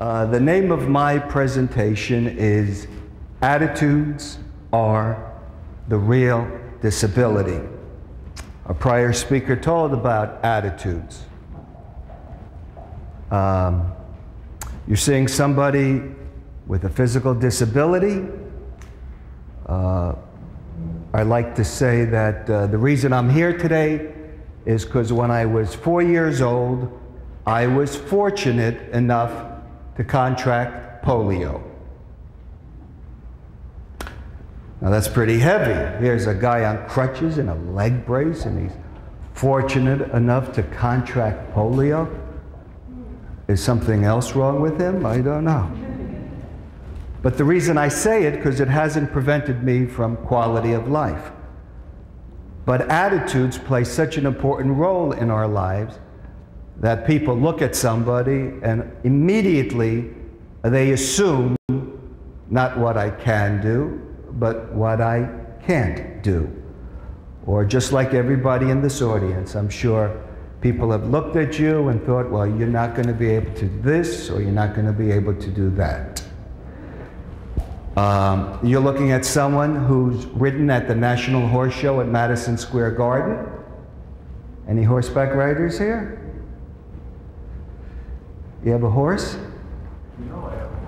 The name of my presentation is Attitudes Are the Real Disability. A prior speaker told about attitudes. You're seeing somebody with a physical disability. I like to say that the reason I'm here today is because when I was 4 years old, I was fortunate enough to contract polio. Now that's pretty heavy. Here's a guy on crutches and a leg brace, and he's fortunate enough to contract polio. Is something else wrong with him? I don't know. But the reason I say it, because it hasn't prevented me from quality of life. But attitudes play such an important role in our lives that people look at somebody and immediately they assume not what I can do, but what I can't do. Or just like everybody in this audience, I'm sure people have looked at you and thought, well, you're not going to be able to do this, or you're not going to be able to do that. You're looking at someone who's ridden at the National Horse Show at Madison Square Garden. Any horseback riders here? You have a horse? No, I have a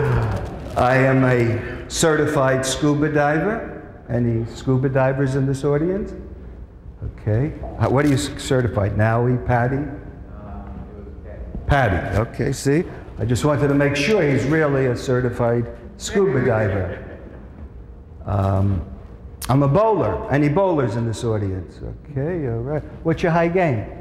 horse. I am a certified scuba diver. Any scuba divers in this audience? Okay. What are you certified? Nowie, Patty? It was Patty. Patty. Okay, see? I just wanted to make sure he's really a certified scuba diver. I'm a bowler. Any bowlers in this audience? Okay, all right. What's your high game?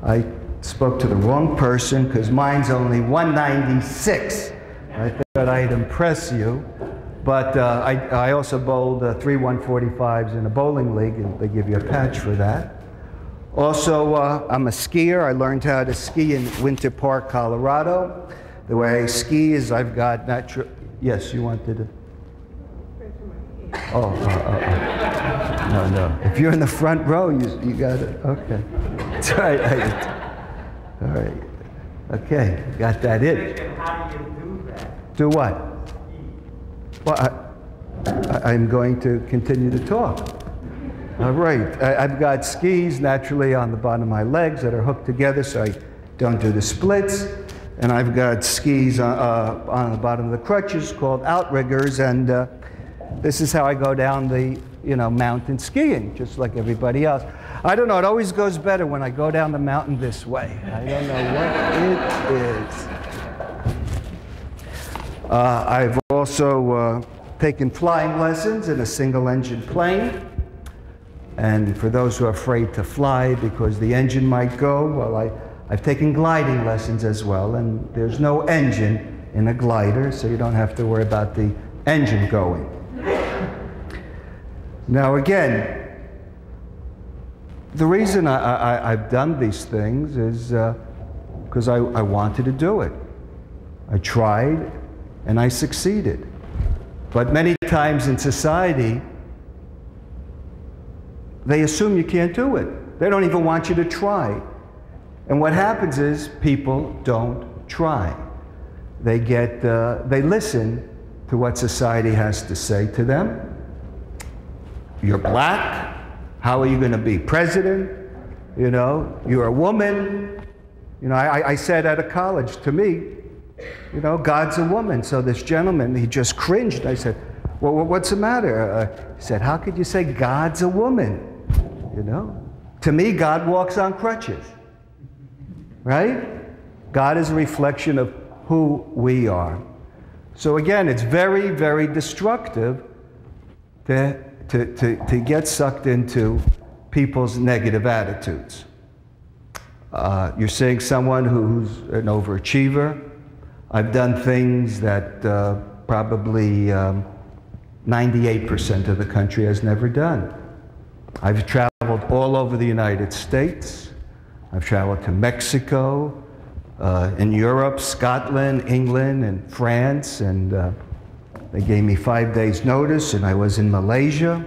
I spoke to the wrong person because mine's only 196. I thought I'd impress you. But I also bowled 3 145s in a bowling league, and they give you a patch for that. Also, I'm a skier. I learned how to ski in Winter Park, Colorado. The way I ski is I've got natural... Yes, you wanted to... No. If you're in the front row, you got it. Okay. That's right. All right. Okay, got that in. How do you do that? Do what? Well, I'm going to continue to talk. All right. I've got skis naturally on the bottom of my legs that are hooked together so I don't do the splits. And I've got skis on the bottom of the crutches called outriggers, and this is how I go down the mountain skiing, just like everybody else. I don't know, it always goes better when I go down the mountain this way. I don't know what it is. I've also taken flying lessons in a single-engine plane. And for those who are afraid to fly because the engine might go, well, I've taken gliding lessons as well, and there's no engine in a glider, so you don't have to worry about the engine going. Now again, the reason I've done these things is because I wanted to do it. I tried, and I succeeded. But many times in society, they assume you can't do it. They don't even want you to try. And what happens is people don't try. They listen to what society has to say to them. You're black. How are you going to be president? You're a woman. I said at a college, to me, God's a woman. So this gentleman, he just cringed. I said, well, what's the matter? He said, how could you say God's a woman? To me, God walks on crutches, right? God is a reflection of who we are. So again, it's very, very destructive to get sucked into people's negative attitudes. You're seeing someone who's an overachiever. I've done things that probably 98% of the country has never done. I've traveled all over the United States. I've traveled to Mexico, in Europe, Scotland, England, and France, and they gave me 5 days notice, and I was in Malaysia.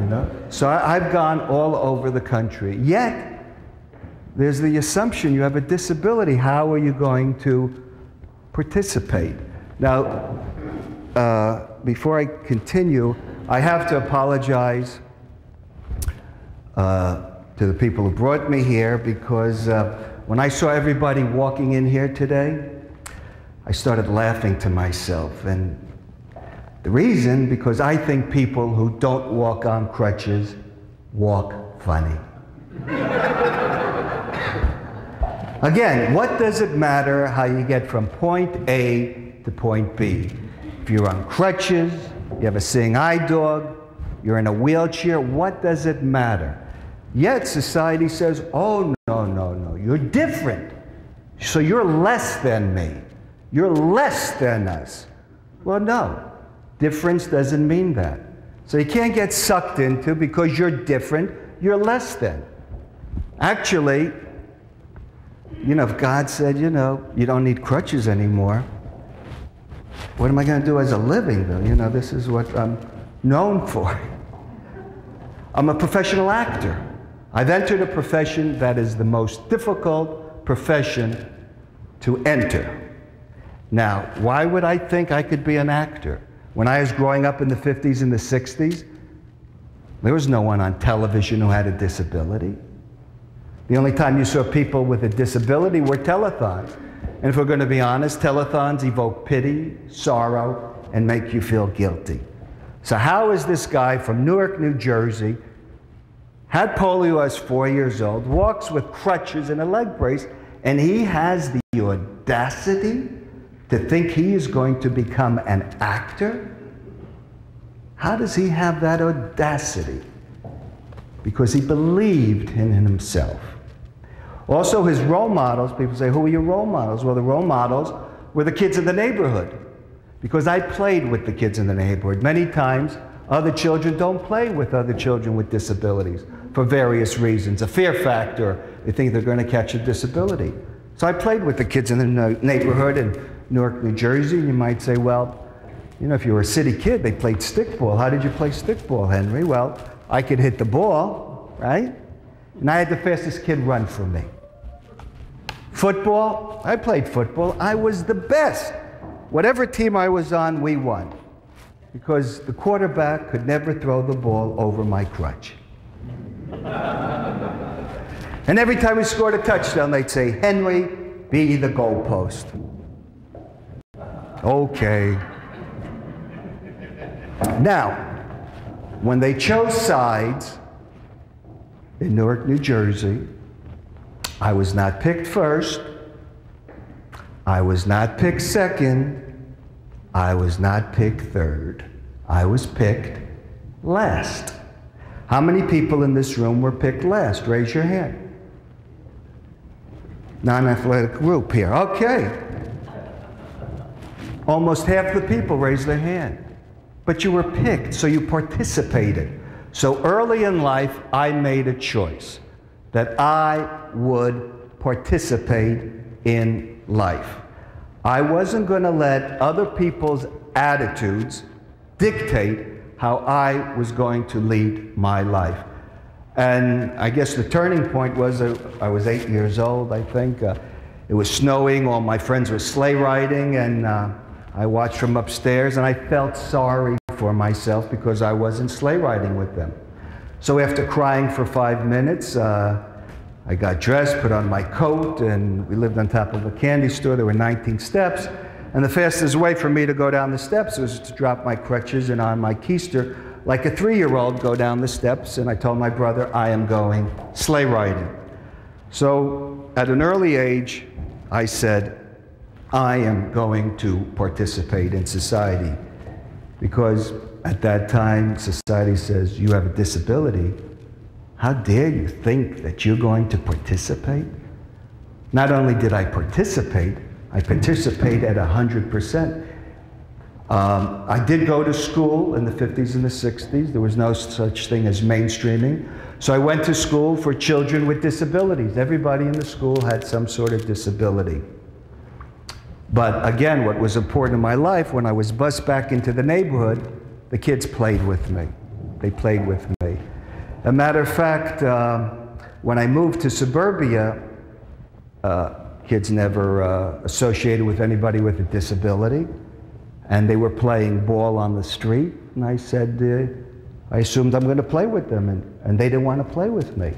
You know? So I've gone all over the country. Yet, there's the assumption you have a disability. How are you going to participate? Now, before I continue, I have to apologize to the people who brought me here, because when I saw everybody walking in here today, I started laughing to myself. And the reason, because I think people who don't walk on crutches walk funny. Again, what does it matter how you get from point A to point B? If you're on crutches, you have a seeing eye dog, you're in a wheelchair, what does it matter? Yet society says, oh, no, you're different. So you're less than me. You're less than us. Well, no, difference doesn't mean that. So you can't get sucked into, because you're different, you're less than. Actually, you know, if God said, you know, you don't need crutches anymore, what am I going to do as a living, though? You know, this is what I'm known for. I'm a professional actor. I've entered a profession that is the most difficult profession to enter. Now, why would I think I could be an actor? When I was growing up in the 50s and the 60s, there was no one on television who had a disability. The only time you saw people with a disability were telethons. And if we're going to be honest, telethons evoke pity, sorrow, and make you feel guilty. So how is this guy from Newark, New Jersey, had polio as 4 years old, walks with crutches and a leg brace, and he has the audacity to think he is going to become an actor? How does he have that audacity? Because he believed in himself. Also, his role models, people say, who are your role models? Well, the role models were the kids in the neighborhood, because I played with the kids in the neighborhood. Many times, other children don't play with other children with disabilities for various reasons. A fear factor, they think they're going to catch a disability. So I played with the kids in the neighborhood in Newark, New Jersey. You might say, well, you know, if you were a city kid, they played stickball. How did you play stickball, Henry? Well, I could hit the ball, right? And I had the fastest kid run from me. Football, I played football. I was the best. Whatever team I was on, we won. Because the quarterback could never throw the ball over my crutch. And every time we scored a touchdown, they'd say, Henry, be the goalpost. Okay. Now, when they chose sides in Newark, New Jersey, I was not picked first. I was not picked second. I was not picked third. I was picked last. How many people in this room were picked last? Raise your hand. Non-athletic group here. Okay. Almost half the people raised their hand. But you were picked, so you participated. So early in life, I made a choice that I would participate in life. I wasn't going to let other people's attitudes dictate how I was going to lead my life. And I guess the turning point was I was 8 years old, I think. It was snowing, all my friends were sleigh riding, and I watched from upstairs, and I felt sorry for myself because I wasn't sleigh riding with them. So after crying for 5 minutes, I got dressed, put on my coat, and we lived on top of a candy store. There were 19 steps, and the fastest way for me to go down the steps was to drop my crutches and on my keister, like a 3-year-old, go down the steps, and I told my brother, I am going sleigh riding. So at an early age, I said, I am going to participate in society, because at that time, society says, you have a disability. How dare you think that you're going to participate? Not only did I participate at 100%. I did go to school in the 50s and the 60s. There was no such thing as mainstreaming. So I went to school for children with disabilities. Everybody in the school had some sort of disability. But again, what was important in my life, when I was bused back into the neighborhood, the kids played with me. They played with me. A matter of fact, when I moved to suburbia, kids never associated with anybody with a disability, and they were playing ball on the street, and I said, I assumed I'm going to play with them, and they didn't want to play with me.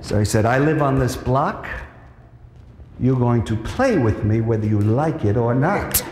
So I said, I live on this block, you're going to play with me whether you like it or not.